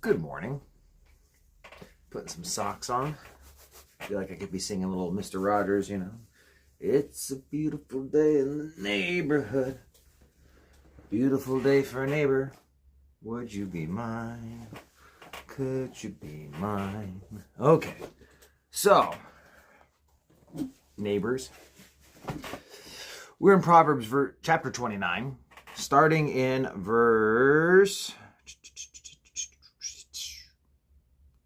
Good morning. Putting some socks on. Feel like I could be singing a little Mr. Rogers, It's a beautiful day in the neighborhood. Beautiful day for a neighbor. Would you be mine? Could you be mine? Okay. So, neighbors. We're in Proverbs chapter 29, starting in verse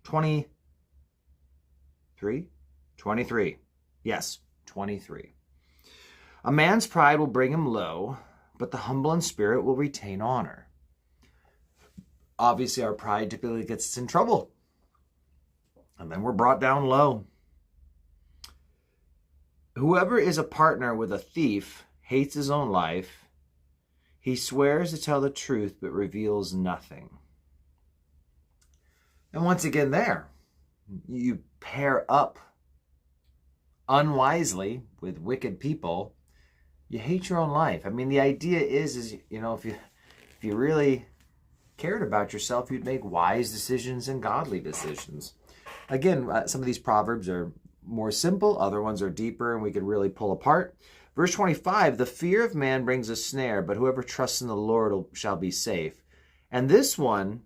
23. Yes, 23. A man's pride will bring him low, but the humble in spirit will retain honor. Obviously, our pride typically gets us in trouble, and then we're brought down low. Whoever is a partner with a thief hates his own life. He swears to tell the truth, but reveals nothing. And once again there, you pair up unwisely with wicked people, you hate your own life. I mean, the idea is if you really cared about yourself, you'd make wise decisions and godly decisions. Again, some of these proverbs are more simple, other ones are deeper, and we could really pull apart. Verse 25, the fear of man brings a snare, but whoever trusts in the Lord shall be safe. And this one,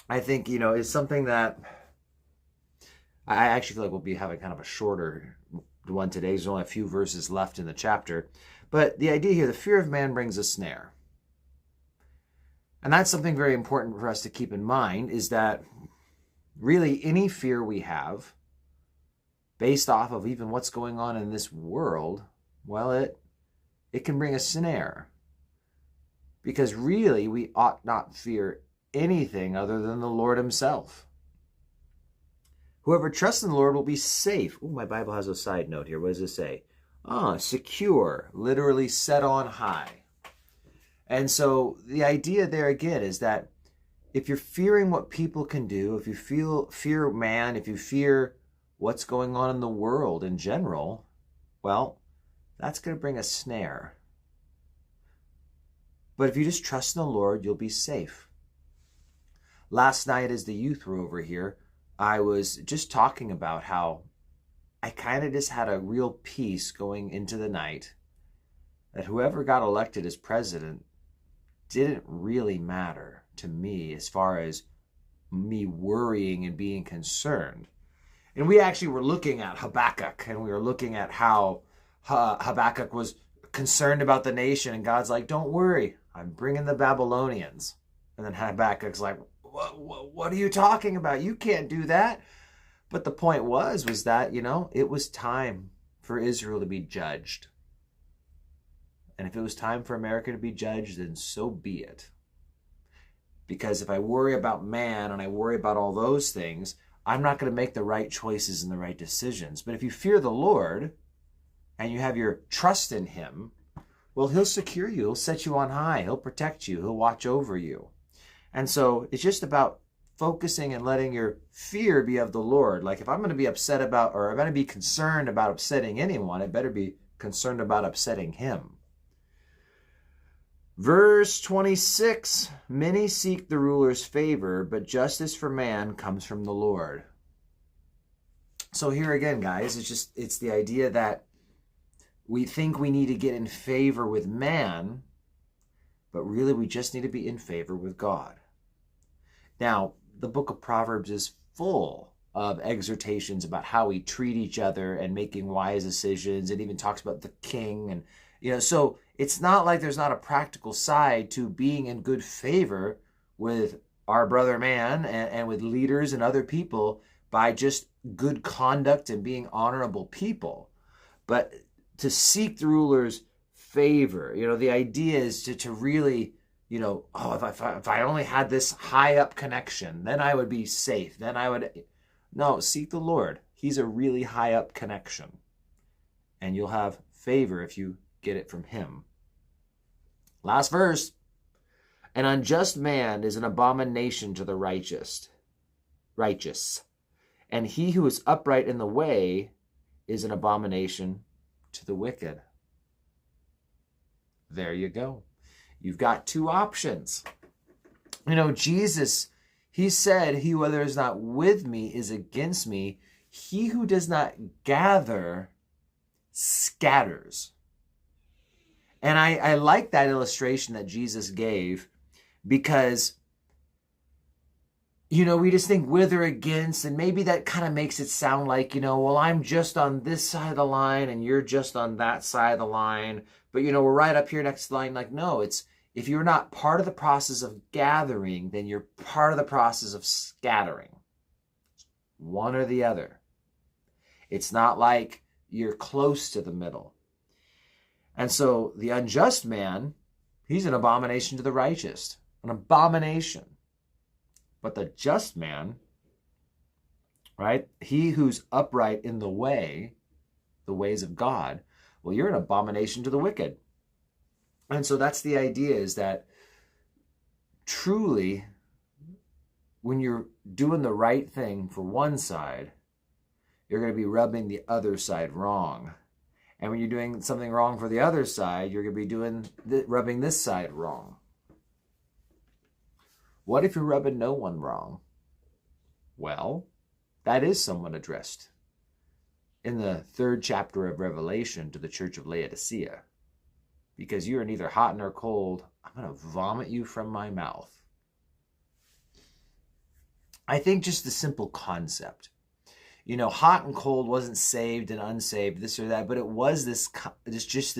I think, is something that I actually feel like we'll be having kind of a shorter one today. There's only a few verses left in the chapter. But the idea here, the fear of man brings a snare. And that's something very important for us to keep in mind, is that really any fear we have, based off of even what's going on in this world, well, it can bring a snare. Because really, we ought not fear anything other than the Lord himself. Whoever trusts in the Lord will be safe. Oh, my Bible has a side note here. What does it say? Secure, literally set on high. And so the idea there again is that if you're fearing what people can do, if you fear man, if you fear what's going on in the world in general, well, that's going to bring a snare. But if you just trust in the Lord, you'll be safe. Last night, as the youth were over here, I was just talking about how I kind of just had a real peace going into the night that whoever got elected as president didn't really matter to me as far as me worrying and being concerned. And we actually were looking at Habakkuk, and we were looking at how Habakkuk was concerned about the nation, and God's like, don't worry, I'm bringing the Babylonians. And then Habakkuk's like, what are you talking about? You can't do that. But the point was that, it was time for Israel to be judged. And if it was time for America to be judged, then so be it. Because if I worry about man and I worry about all those things, I'm not going to make the right choices and the right decisions. But if you fear the Lord and you have your trust in him, well, he'll secure you. He'll set you on high. He'll protect you. He'll watch over you. And so it's just about focusing and letting your fear be of the Lord. Like if I'm going to be upset about, or I'm going to be concerned about upsetting anyone, I better be concerned about upsetting him. Verse 26, many seek the ruler's favor, but justice for man comes from the Lord. So here again, guys, it's the idea that we think we need to get in favor with man, but really we just need to be in favor with God. Now, the book of Proverbs is full of exhortations about how we treat each other and making wise decisions. It even talks about the king. And, so it's not like there's not a practical side to being in good favor with our brother man and with leaders and other people by just good conduct and being honorable people. But to seek the ruler's favor, the idea is to really, if I only had this high up connection, then I would be safe. No, seek the Lord. He's a really high up connection. And you'll have favor if you get it from him. Last verse. An unjust man is an abomination to the righteous. And he who is upright in the way is an abomination to the wicked. There you go. You've got two options. Jesus, He said, he whether is not with me is against me. He who does not gather scatters. And I like that illustration that Jesus gave because, we just think with or against, and maybe that kind of makes it sound like, well, I'm just on this side of the line and you're just on that side of the line. But, we're right up here next to the line. Like, no, it's, if you're not part of the process of gathering, then you're part of the process of scattering. One or the other. It's not like you're close to the middle. And so the unjust man, he's an abomination to the righteous. An abomination. But the just man, right? He who's upright in the ways of God, well, you're an abomination to the wicked. And so that's the idea, is that truly, when you're doing the right thing for one side, you're going to be rubbing the other side wrong. And when you're doing something wrong for the other side, you're going to be rubbing this side wrong. What if you're rubbing no one wrong? Well, that is somewhat addressed in the 3rd chapter of Revelation to the church of Laodicea. Because you are neither hot nor cold, I'm going to vomit you from my mouth. I think just the simple concept. Hot and cold wasn't saved and unsaved, this or that, but it was this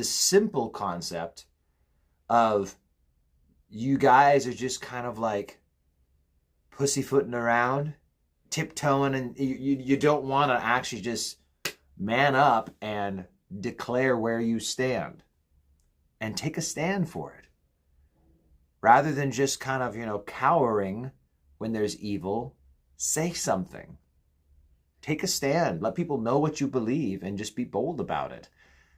simple concept of you guys are just kind of like pussyfooting around, tiptoeing, and you don't want to actually just man up and declare where you stand and take a stand for it. Rather than just kind of, cowering when there's evil, say something. Take a stand. Let people know what you believe and just be bold about it.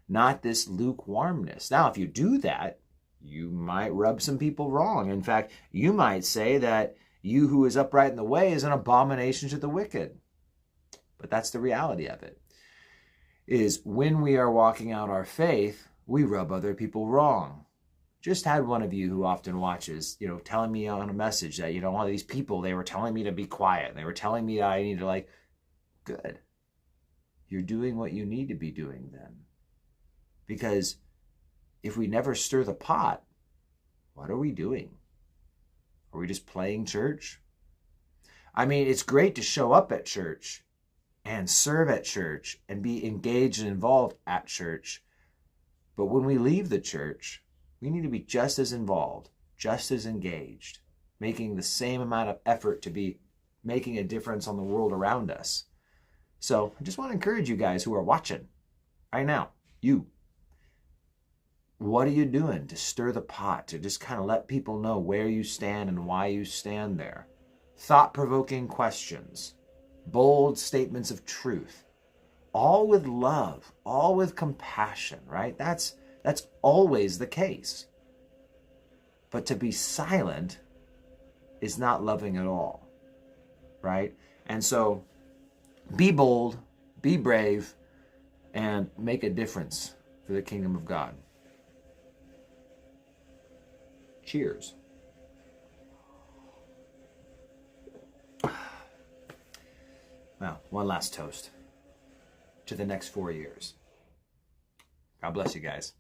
Not this lukewarmness. Now, if you do that, you might rub some people wrong. In fact, you might say that you who is upright in the way is an abomination to the wicked. But that's the reality of it. Is when we are walking out our faith, we rub other people wrong. Just had one of you who often watches, telling me on a message that, all of these people, they were telling me to be quiet. They were telling me I need to good. You're doing what you need to be doing then. Because if we never stir the pot, what are we doing? Are we just playing church? I mean, it's great to show up at church and serve at church and be engaged and involved at church. But when we leave the church, we need to be just as involved, just as engaged, making the same amount of effort to be making a difference on the world around us. So I just want to encourage you guys who are watching right now, what are you doing to stir the pot, to just kind of let people know where you stand and why you stand there? Thought-provoking questions, bold statements of truth, all with love, all with compassion, right? That's always the case. But to be silent is not loving at all, right? And so be bold, be brave, and make a difference for the kingdom of God. Cheers. Now, one last toast to the next 4 years. God bless you guys.